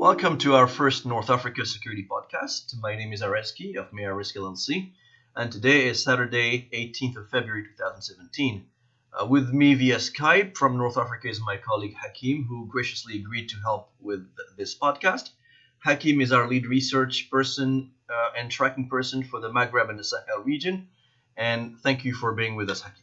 Welcome to our first North Africa Security Podcast. My name is Areski of MEA Risk LLC, and today is Saturday, 18th of February 2017. With me via Skype from North Africa is my colleague Hakim, who graciously agreed to help with this podcast. Hakim is our lead research person and tracking person for the Maghreb and the Sahel region, and thank you for being with us, Hakim.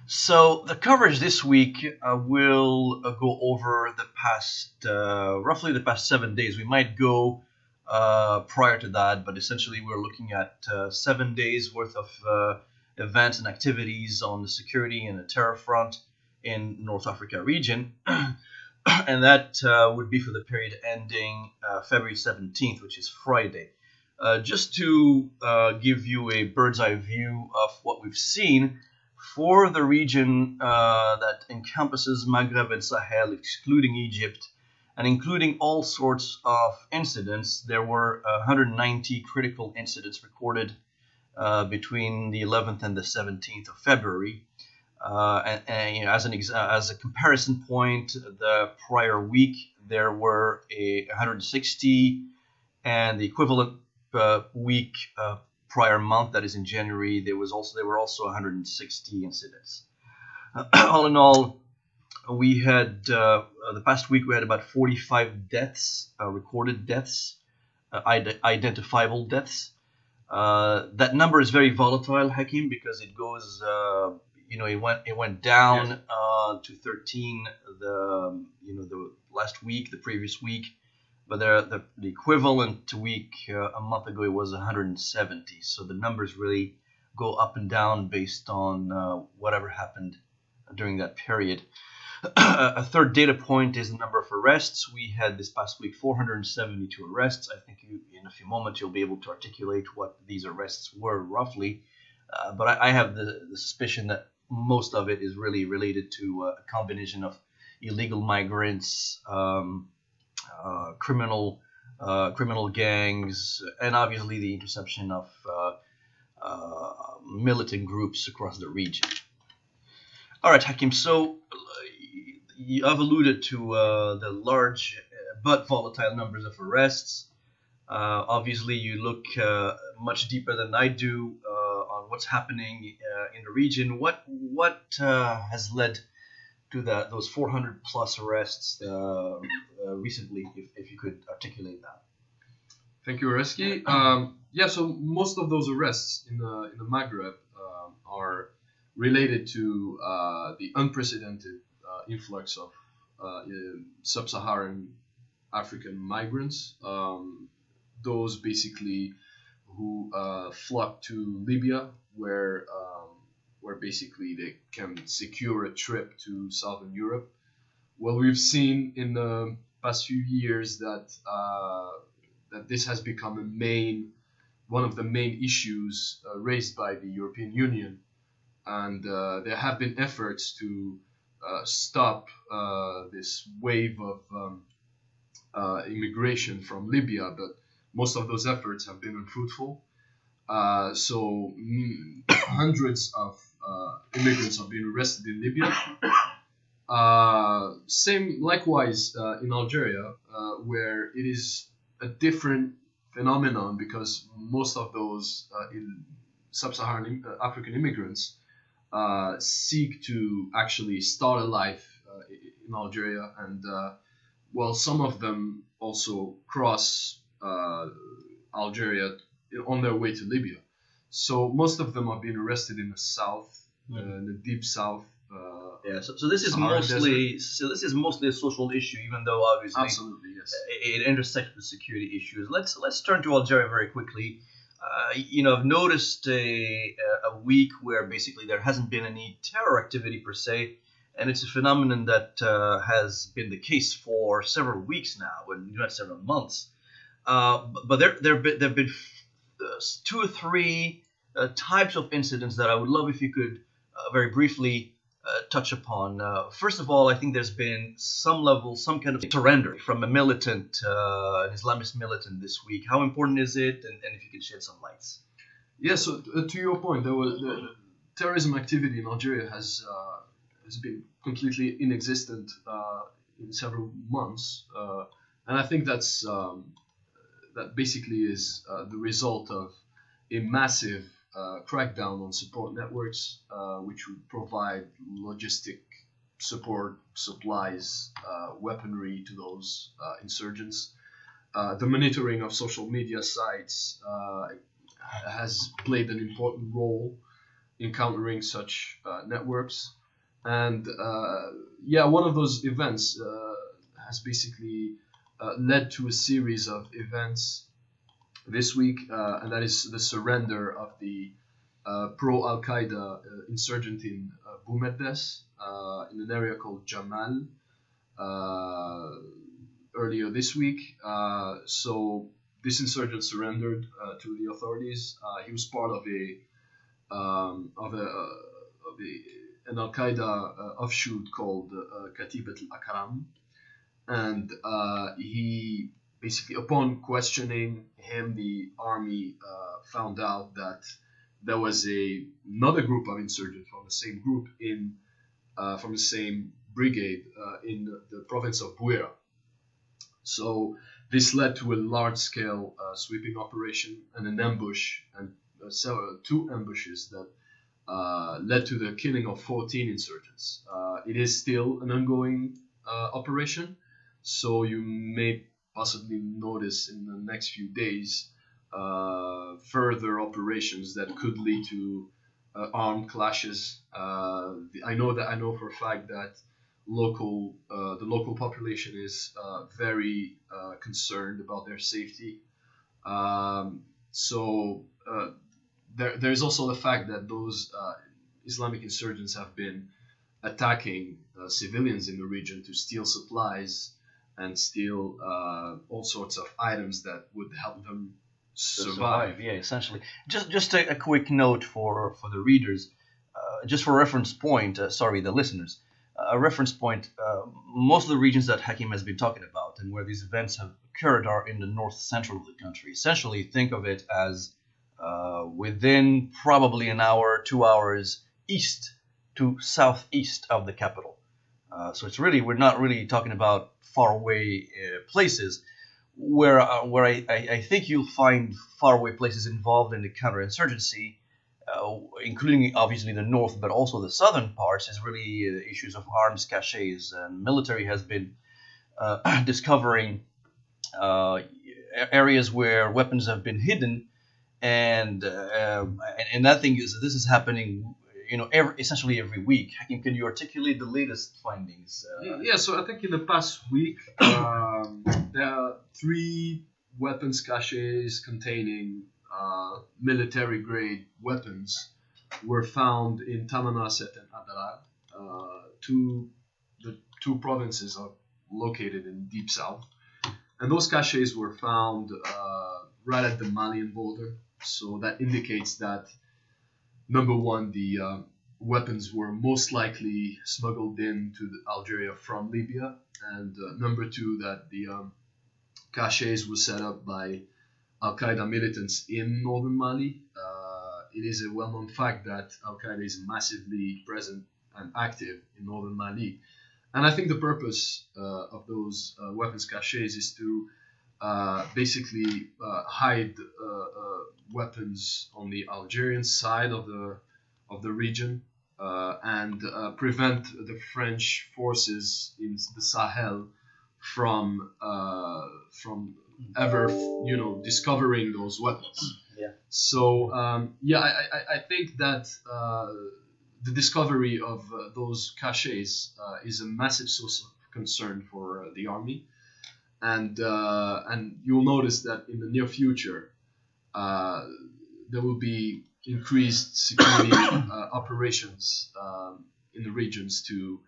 So the coverage this week will go over the past, roughly the past 7 days. We might go prior to that, but essentially we're looking at 7 days worth of events and activities on the security and the terror front in North Africa region. And that would be for the period ending February 17th, which is Friday. Just to give you a bird's eye view of what we've seen, for the region that encompasses Maghreb and Sahel, excluding Egypt, and including all sorts of incidents, there were 190 critical incidents recorded between the 11th and the 17th of February. As a comparison point, the prior week there were 160, and the equivalent week prior month, that is in January, there were also 160 incidents. All in all, we had the past week we had about 45 deaths, recorded deaths, identifiable deaths. That number is very volatile, Hakim, because it goes, it went down to 13 the last week, the previous week. But the equivalent week a month ago, it was 170. So the numbers really go up and down based on whatever happened during that period. A third data point is the number of arrests. We had this past week 472 arrests. I think in a few moments you'll be able to articulate what these arrests were roughly. But I have the suspicion that most of it is really related to a combination of illegal migrants, criminal gangs, and obviously the interception of militant groups across the region. All right, Hakim, so I've alluded to the large but volatile numbers of arrests. Obviously, you look much deeper than I do on what's happening in the region. What has led to those 400 plus arrests recently, if you could articulate that. Thank you, Areski. So most of those arrests in the Maghreb are related to the unprecedented influx of sub-Saharan African migrants. Those basically who flock to Libya, where basically they can secure a trip to Southern Europe. Well, we've seen in the past few years that this has become one of the main issues raised by the European Union, and there have been efforts to stop this wave of immigration from Libya, but most of those efforts have been unfruitful. So hundreds of immigrants are being arrested in Libya. Same likewise in Algeria, where it is a different phenomenon because most of those sub-Saharan African immigrants seek to actually start a life in Algeria, and some of them also cross Algeria on their way to Libya. So most of them are being arrested in the south, in the deep south. So this is mostly a social issue, even though obviously absolutely yes, it intersects with security issues. Let's turn to Algeria very quickly. I've noticed a week where basically there hasn't been any terror activity per se, and it's a phenomenon that has been the case for several weeks now, and not several months. But there have been 2 or 3 types of incidents that I would love if you could very briefly touch upon. First of all, I think there's been some kind of surrender from a militant, an Islamist militant this week. How important is it, and if you could shed some lights? Yeah, so to your point, the terrorism activity in Algeria has been completely inexistent in several months. And I think that basically is the result of a massive crackdown on support networks, which would provide logistic support, supplies, weaponry to those insurgents. The monitoring of social media sites has played an important role in countering such networks. And one of those events has basically led to a series of events this week, and that is the surrender of the pro-Al Qaeda insurgent in Boumediene, in an area called Jamal, earlier this week. So this insurgent surrendered to the authorities. He was part of an Al Qaeda offshoot called Katibat al-Akram, and he basically, upon questioning him, the army found out that there was another group of insurgents from the same group from the same brigade in the province of Bouira. So this led to a large-scale sweeping operation and an ambush, and two ambushes that led to the killing of 14 insurgents. It is still an ongoing operation, so you may possibly notice in the next few days further operations that could lead to armed clashes. I know for a fact that the local population is very concerned about their safety. There's also the fact that those Islamic insurgents have been attacking civilians in the region to steal supplies and steal all sorts of items that would help them survive. Yeah, essentially. Just a quick note for the readers, just for reference point. The listeners. A reference point. Most of the regions that Hakim has been talking about and where these events have occurred are in the north central of the country. Essentially, think of it as within probably an hour, 2 hours east to southeast of the capital. So we're not really talking about faraway places. Where I think you'll find faraway places involved in the counterinsurgency, including obviously the north, but also the southern parts, is really the issues of arms caches. And military has been discovering areas where weapons have been hidden, and that thing is this is happening, essentially every week. Hakim, can you articulate the latest findings? Yeah, so I think in the past week, there are 3 weapons caches containing military-grade weapons were found in Tamanrasset and Adalar. The two provinces are located in deep south, and those caches were found right at the Malian border. So that indicates that, number one, the weapons were most likely smuggled into Algeria from Libya, and number two, that the caches were set up by Al Qaeda militants in northern Mali. It is a well-known fact that Al Qaeda is massively present and active in northern Mali, and I think the purpose of those weapons caches is to basically hide weapons on the Algerian side of the region and prevent the French forces in the Sahel from ever discovering those weapons. Yeah. So I think that the discovery of those caches is a massive source of concern for the army, and you'll notice that in the near future there will be increased security operations in the regions to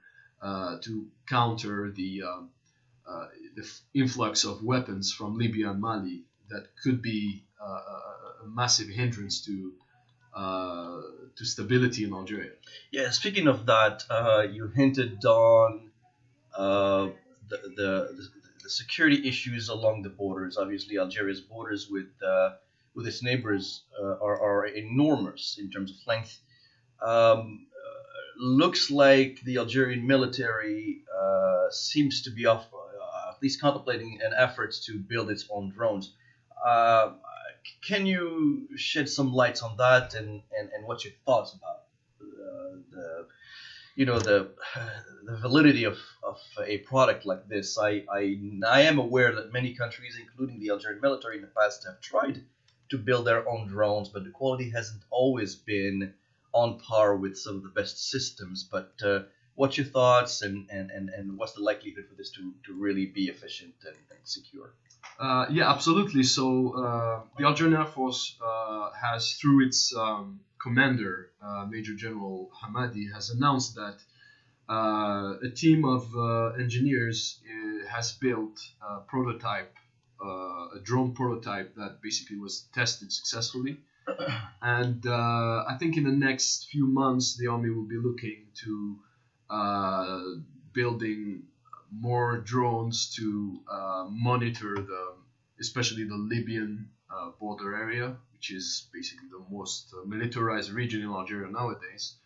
counter the influx of weapons from Libya and Mali that could be a massive hindrance to stability in Algeria. Yeah, speaking of that, you hinted on the security issues along the borders. Obviously, Algeria's borders with its neighbors are enormous in terms of length. Looks like the Algerian military seems to be at least contemplating an effort to build its own drones. Uh, can you shed some lights on that, and what's your thoughts about the the the validity of a product like this? I am aware that many countries, including the Algerian military in the past, have tried to build their own drones, but the quality hasn't always been on par with some of the best systems. But what's your thoughts, and what's the likelihood for this to really be efficient and secure? Yeah, absolutely. So the Algerian Air Force has, through its commander, Major General Hamadi, has announced that a team of engineers has built a prototype, a drone prototype that basically was tested successfully. And I think in the next few months, the army will be looking to building more drones to monitor especially the Libyan border area, which is basically the most militarized region in Algeria nowadays,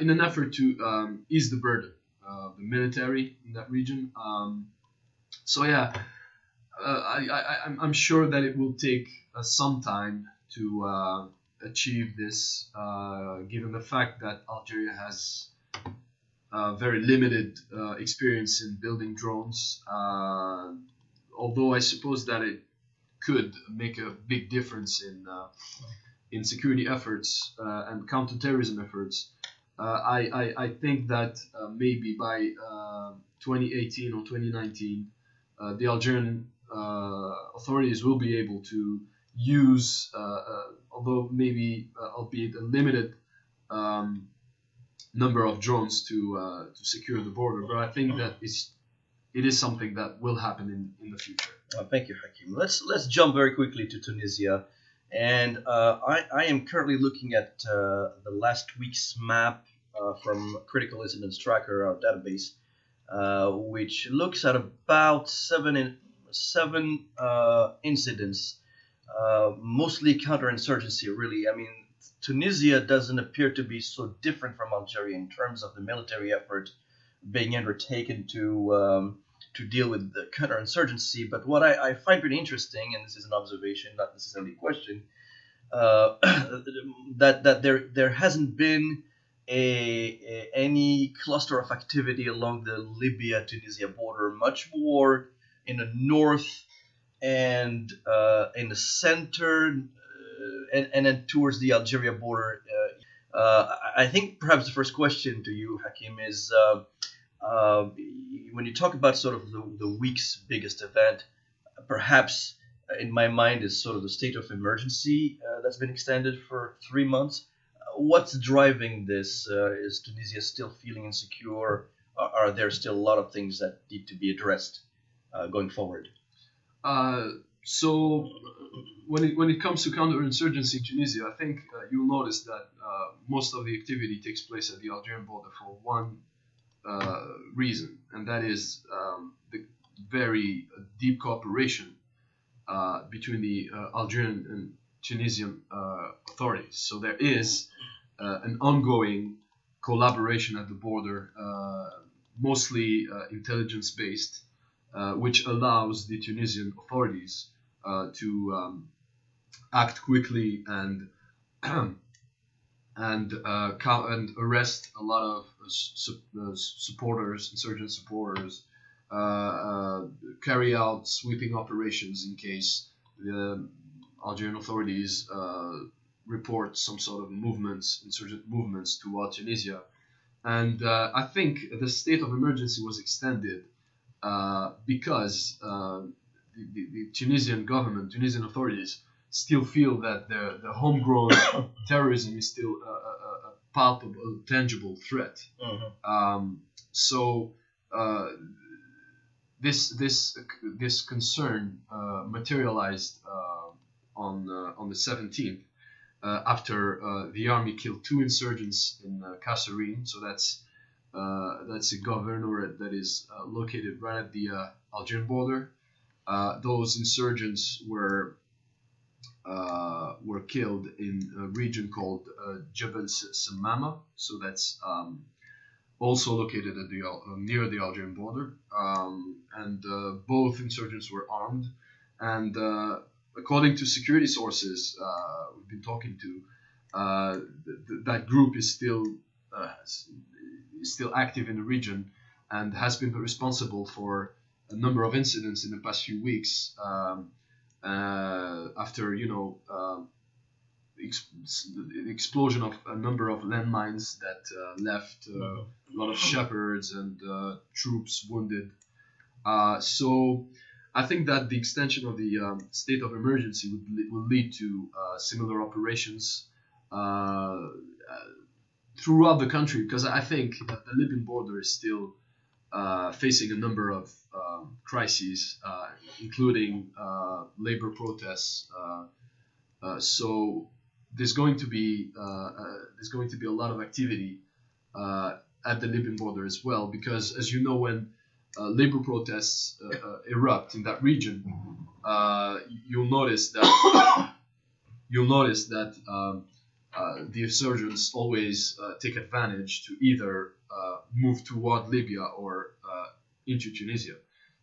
in an effort to ease the burden of the military in that region. So yeah, I'm sure that it will take some time to achieve this, given the fact that Algeria has very limited experience in building drones. Although I suppose that it could make a big difference in security efforts and counterterrorism efforts. I think that maybe by 2018 or 2019, the Algerian authorities will be able to use, although maybe albeit a limited number of drones to secure the border. But I think that it is something that will happen in the future. Thank you, Hakim. Let's jump very quickly to Tunisia, and I am currently looking at the last week's map from Critical Incidents Tracker, our database, which looks at about seven incidents, mostly counterinsurgency. Really, I mean, Tunisia doesn't appear to be so different from Algeria in terms of the military effort being undertaken to deal with the counterinsurgency. But what I find pretty interesting, and this is an observation, not necessarily a question, that there hasn't been any cluster of activity along the Libya-Tunisia border, much more in the north and in the center, and then towards the Algeria border. I think perhaps the first question to you, Hakim, is when you talk about sort of the week's biggest event, perhaps in my mind is sort of the state of emergency that's been extended for 3 months. What's driving this? Is Tunisia still feeling insecure? Are there still a lot of things that need to be addressed going forward? So when it comes to counterinsurgency in Tunisia, I think you'll notice that most of the activity takes place at the Algerian border for one reason, and that is the very deep cooperation between the Algerian and Tunisian authorities. So there is an ongoing collaboration at the border, mostly intelligence-based, which allows the Tunisian authorities to act quickly and arrest a lot of supporters, insurgent supporters, carry out sweeping operations in case the Algerian authorities report some sort of insurgent movements toward Tunisia. And I think the state of emergency was extended because the Tunisian government, Tunisian authorities, still feel that the homegrown terrorism is still a palpable, tangible threat. So this concern materialized on the 17th after the army killed 2 insurgents in Kasserine. So that's a governorate that is located right at the Algerian border. Those insurgents were killed in a region called Jebel Samama. So that's also located at the near the Algerian border, and both insurgents were armed. And according to security sources we've been talking to, that group is still active in the region and has been responsible for a number of incidents in the past few weeks. After the explosion of a number of landmines that left a lot of shepherds and troops wounded. So I think that the extension of the state of emergency will lead to similar operations throughout the country, because I think that the Libyan border is still facing a number of crises, including labor protests. So there's going to be a lot of activity at the Libyan border as well, because as you know, when labor protests erupt in that region, you'll notice that the insurgents always take advantage to either move toward Libya or into Tunisia.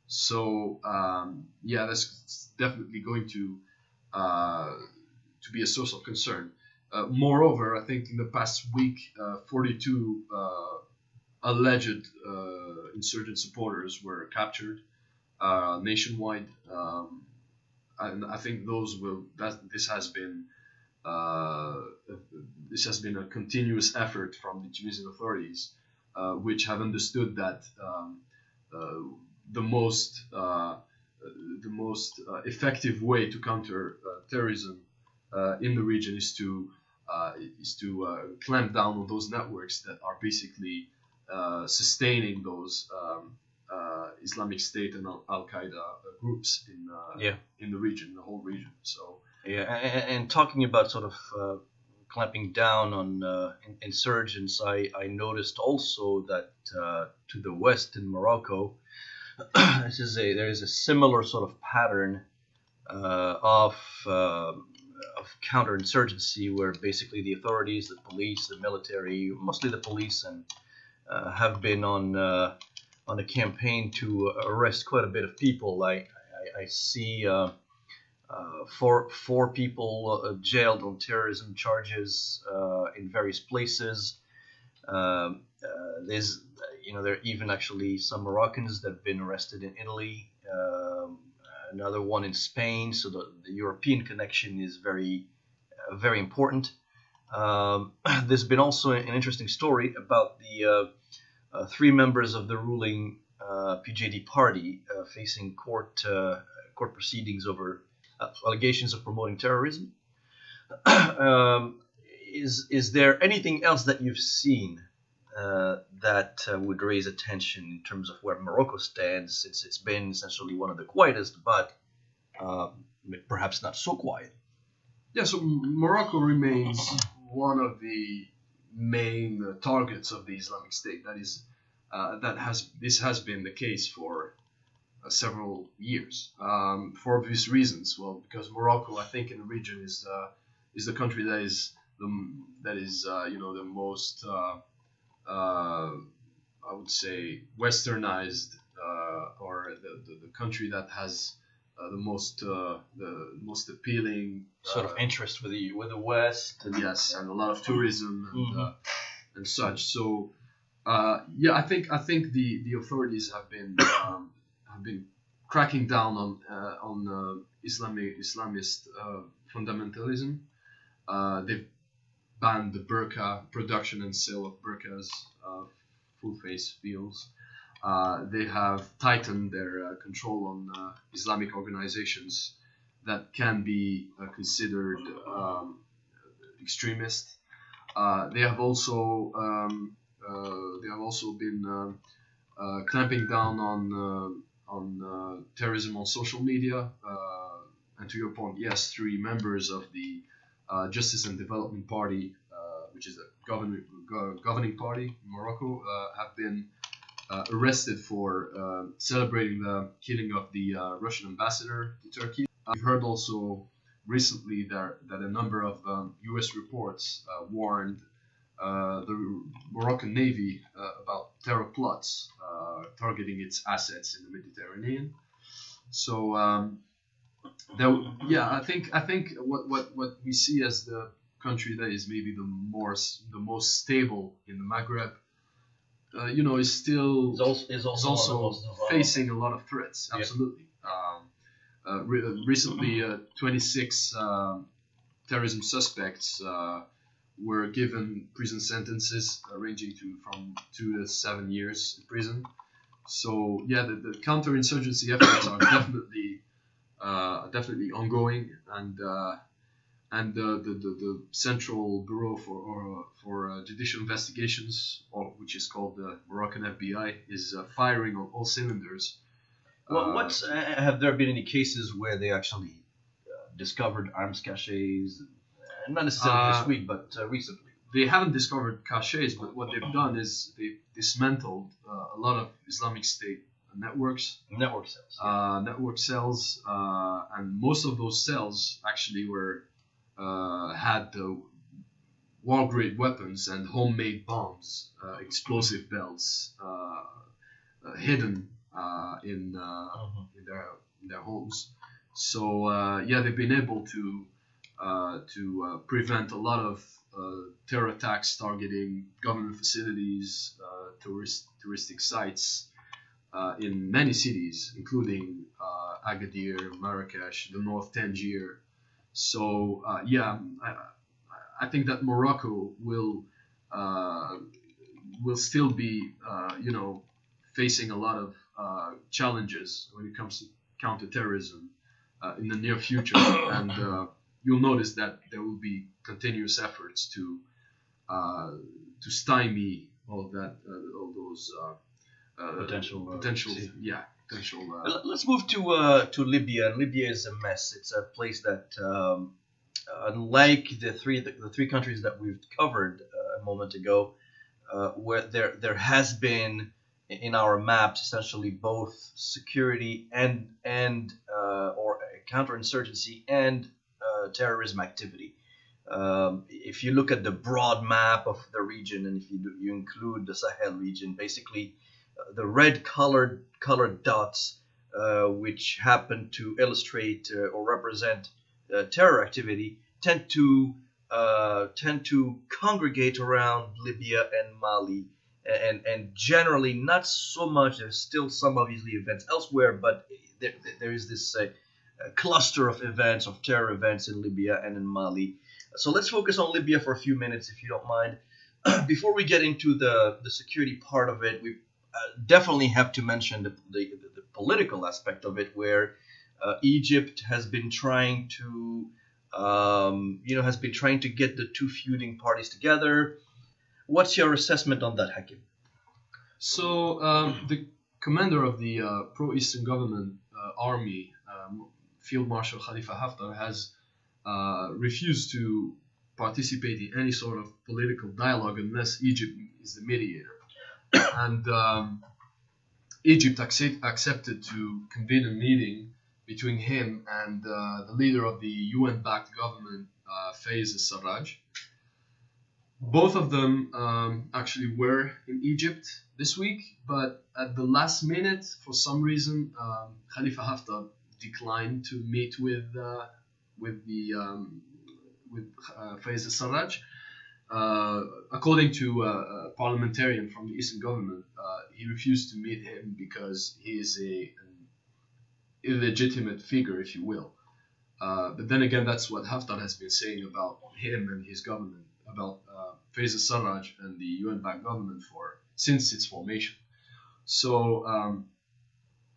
So that's definitely going to be a source of concern. Moreover, I think in the past week, 42 alleged insurgent supporters were captured nationwide, and I think this has been a continuous effort from the Tunisian authorities, which have understood that the most effective way to counter terrorism in the region is to clamp down on those networks that are basically sustaining those Islamic State and Al Qaeda groups in the region, the whole region. So and talking about sort of clamping down on insurgents, I noticed also that to the west in Morocco, there is a similar sort of pattern of counterinsurgency, where basically the authorities, the police, the military, mostly the police, and have been on a campaign to arrest quite a bit of people. I see four people jailed on terrorism charges in various places. There are even actually some Moroccans that have been arrested in Italy. Another one in Spain. So the European connection is very, very important. There's been also an interesting story about the three members of the ruling PJD party facing court proceedings over allegations of promoting terrorism. Is there anything else that you've seen that would raise attention in terms of where Morocco stands, since it's been essentially one of the quietest, but perhaps not so quiet? Yeah, so Morocco remains one of the main targets of the Islamic State. This has been the case for several years, for obvious reasons. Well, because Morocco, I think, in the region is the country that is the most I would say westernized, or the country that has the most appealing sort of interest with the West. And yes, and a lot of tourism and such. So I think the authorities have been cracking down on Islamist fundamentalism. They've banned the burqa, production and sale of burqas, full face veils. They have tightened their control on Islamic organizations that can be considered extremist. They have also been clamping down on terrorism on social media. And to your point, yes, three members of the Justice and Development Party, which is a governing party in Morocco, have been arrested for celebrating the killing of the Russian ambassador to Turkey. We've heard also recently that a number of U.S. reports warned the Moroccan Navy about terror plots targeting its assets in the Mediterranean. So I think what we see as the country that is maybe the most stable in the Maghreb, is still Is also facing a lot of threats. Yeah. Absolutely. Recently, 26 terrorism suspects were given prison sentences ranging from 2 to 7 years in prison. So yeah, the counterinsurgency efforts are definitely ongoing, and the Central Bureau for Judicial Investigations, which is called the Moroccan FBI, is firing on all cylinders. Well, have there been any cases where they actually discovered arms caches? Not necessarily this week, but recently. They haven't discovered caches, but what they've done is they've dismantled a lot of Islamic State networks. Network cells. Network cells, and most of those cells actually had war-grade weapons and homemade bombs, explosive belts, hidden in their homes. So they've been able to prevent a lot of terror attacks targeting government facilities, touristic sites in many cities, including Agadir, Marrakesh, the North Tangier. So I think that Morocco will still be facing a lot of challenges when it comes to counterterrorism in the near future, and you'll notice that there will be continuous efforts to stymie all those potential. Let's move to Libya. And Libya is a mess. It's a place that, unlike the three countries that we've covered a moment ago, where there has been in our maps essentially both security and or counterinsurgency and terrorism activity. If you look at the broad map of the region, and if you include the Sahel region, basically the red colored dots, which happen to illustrate or represent terror activity, tend to congregate around Libya and Mali, and generally not so much. There's still some obviously events elsewhere, but there is this cluster of events, of terror events in Libya and in Mali. So let's focus on Libya for a few minutes, if you don't mind. Before we get into the security part of it, we definitely have to mention the political aspect of it, where Egypt has been trying to get the two feuding parties together. What's your assessment on that, Hakim? So the commander of the pro-Eastern government army, Field Marshal Khalifa Haftar, has refused to participate in any sort of political dialogue unless Egypt is the mediator. And Egypt accepted to convene a meeting between him and the leader of the UN-backed government, Fayez al-Sarraj. Both of them actually were in Egypt this week, but at the last minute, for some reason, Khalifa Haftar declined to meet with Fayez al-Sarraj. According to a parliamentarian from the Eastern government, he refused to meet him because he is an illegitimate figure, if you will. But then again, that's what Haftar has been saying about him and his government, about Fayez al-Sarraj and the UN-backed government since its formation. So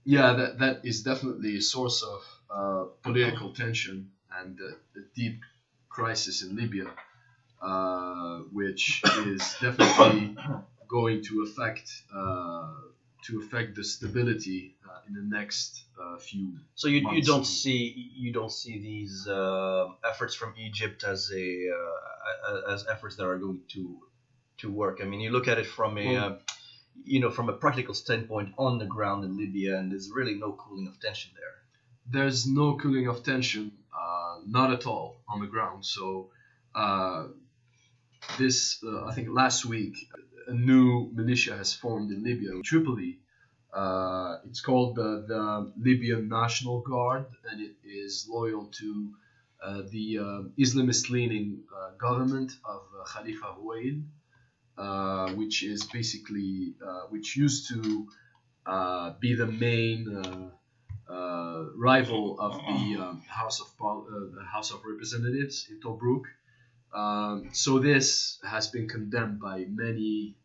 that is definitely a source of political tension and a deep crisis in Libya, which is definitely going to affect the stability in the next few. So you don't see these efforts from Egypt as efforts that are going to work. I mean, you look at it from from a practical standpoint on the ground in Libya, and there's really no cooling of tension there. There's no cooling of tension, not at all on the ground. So this I think last week, a new militia has formed in Libya, in Tripoli. It's called the Libyan National Guard, and it is loyal to the Islamist-leaning government of Khalifa Houail, which is basically which used to be the main rival of the House of Representatives in Tobruk. So this has been condemned by many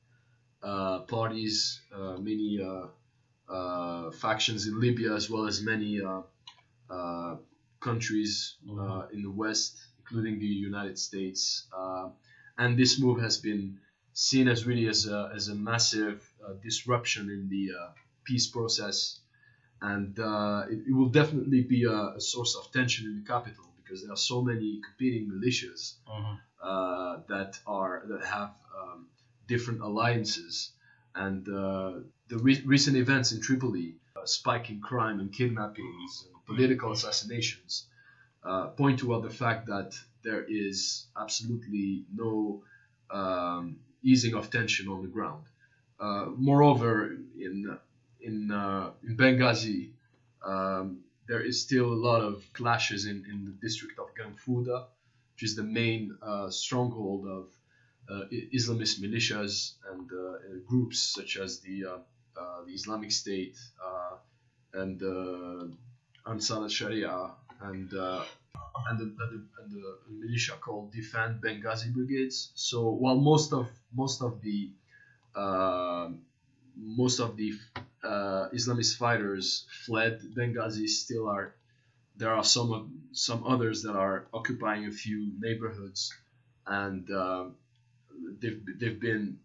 parties, many factions in Libya, as well as many countries in the West, including the United States. And this move has been seen as really as a massive disruption in the peace process, and it will definitely be a source of tension in the capital, because there are so many competing militias that have different alliances, and the recent events in Tripoli, spike in crime and kidnappings and political assassinations, point toward the fact that there is absolutely no easing of tension on the ground. Moreover, in Benghazi, there is still a lot of clashes in the district of Ganfouda, which is the main stronghold of Islamist militias and groups such as the Islamic State and Ansar al-Sharia and the militia called Defend Benghazi Brigades. So while most of the Islamist fighters fled Benghazi, there are some others that are occupying a few neighborhoods, and they've been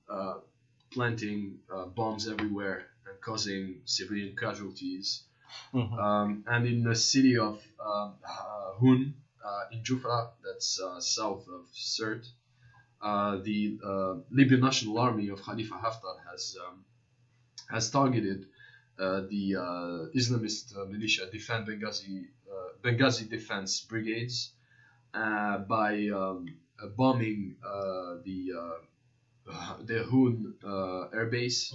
planting bombs everywhere and causing civilian casualties. And in the city of Hun, in Jufra, that's south of Sirte, the Libyan National Army of Khalifa Haftar has targeted the Islamist militia Defend Benghazi Defense Brigades by bombing the Hun airbase,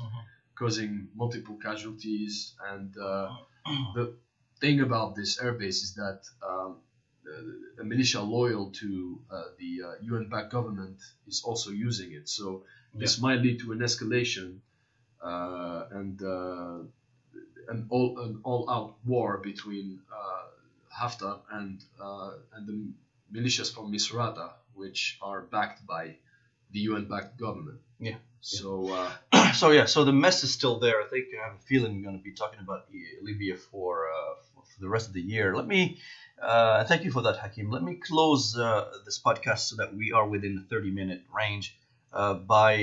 causing multiple casualties. And the thing about this airbase is that a militia loyal to the UN-backed government is also using it. So this might lead to an escalation and an all-out war between Haftar and the militias from Misrata, which are backed by the UN-backed government. So so the mess is still there. I think I have a feeling we're going to be talking about Libya for the rest of the year. Let me thank you for that, Hakim. Let me close this podcast so that we are within the 30-minute range by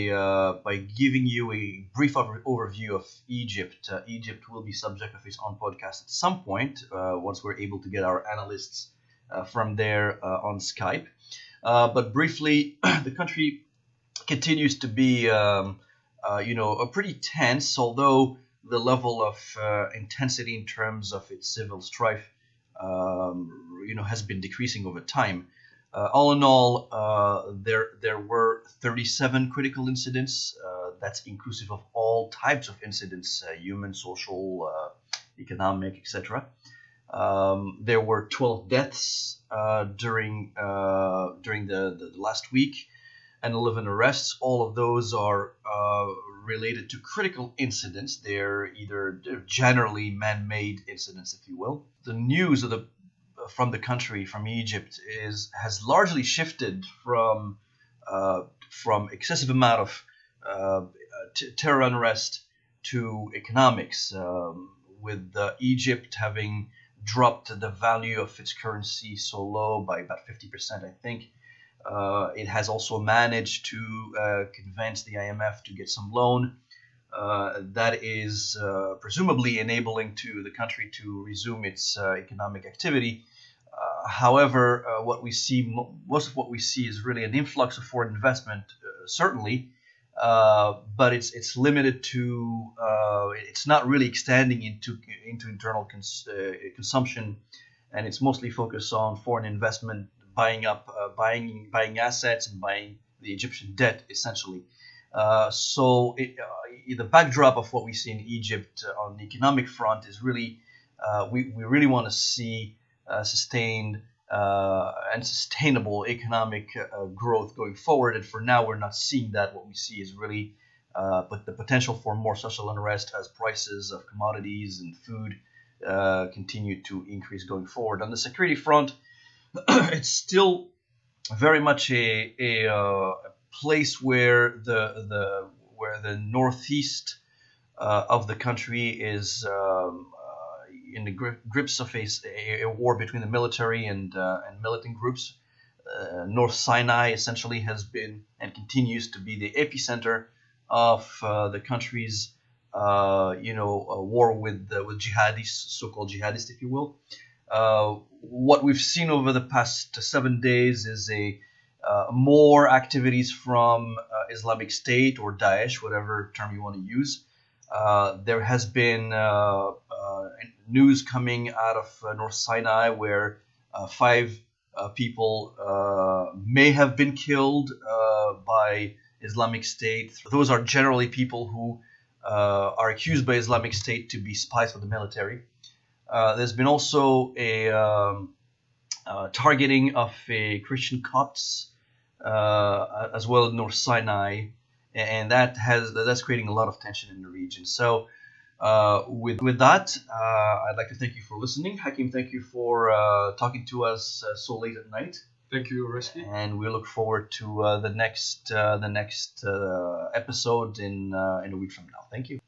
giving you a brief overview of Egypt. Egypt will be subject of its own podcast at some point once we're able to get our analysts from there on Skype. But briefly, the country continues to be, a pretty tense, although the level of intensity in terms of its civil strife, has been decreasing over time. All in all, there were 37 critical incidents. That's inclusive of all types of incidents, human, social, economic, etc. There were 12 deaths during the last week, and 11 arrests. All of those are related to critical incidents. They're generally man-made incidents, if you will. The news from the country, from Egypt, has largely shifted from excessive amount of terror unrest to economics, with Egypt having dropped the value of its currency so low by about 50%, I think. It has also managed to convince the IMF to get some loan that is presumably enabling the country to resume its economic activity. However, most of what we see is really an influx of foreign investment, certainly, but it's limited to it's not really extending into internal consumption, and it's mostly focused on foreign investment, buying assets and buying the Egyptian debt, essentially. The backdrop of what we see in Egypt on the economic front is really, we really want to see sustained and sustainable economic growth going forward. And for now, we're not seeing that. What we see is really but the potential for more social unrest as prices of commodities and food continue to increase going forward. On the security front, it's still very much a place where the northeast of the country is in the grips of a war between the military and militant groups. North Sinai essentially has been and continues to be the epicenter of the country's war with jihadists, so-called jihadists, if you will. What we've seen over the past 7 days is more activities from Islamic State or Daesh, whatever term you want to use. There has been news coming out of North Sinai where 5 people may have been killed by Islamic State. Those are generally people who are accused by Islamic State to be spies for the military. There's been also a targeting of Christian Copts as well in North Sinai, and that's creating a lot of tension in the region. So with that, I'd like to thank you for listening. Hakim, thank you for talking to us so late at night. Thank you, Reski. And we look forward to the next episode in a week from now. Thank you.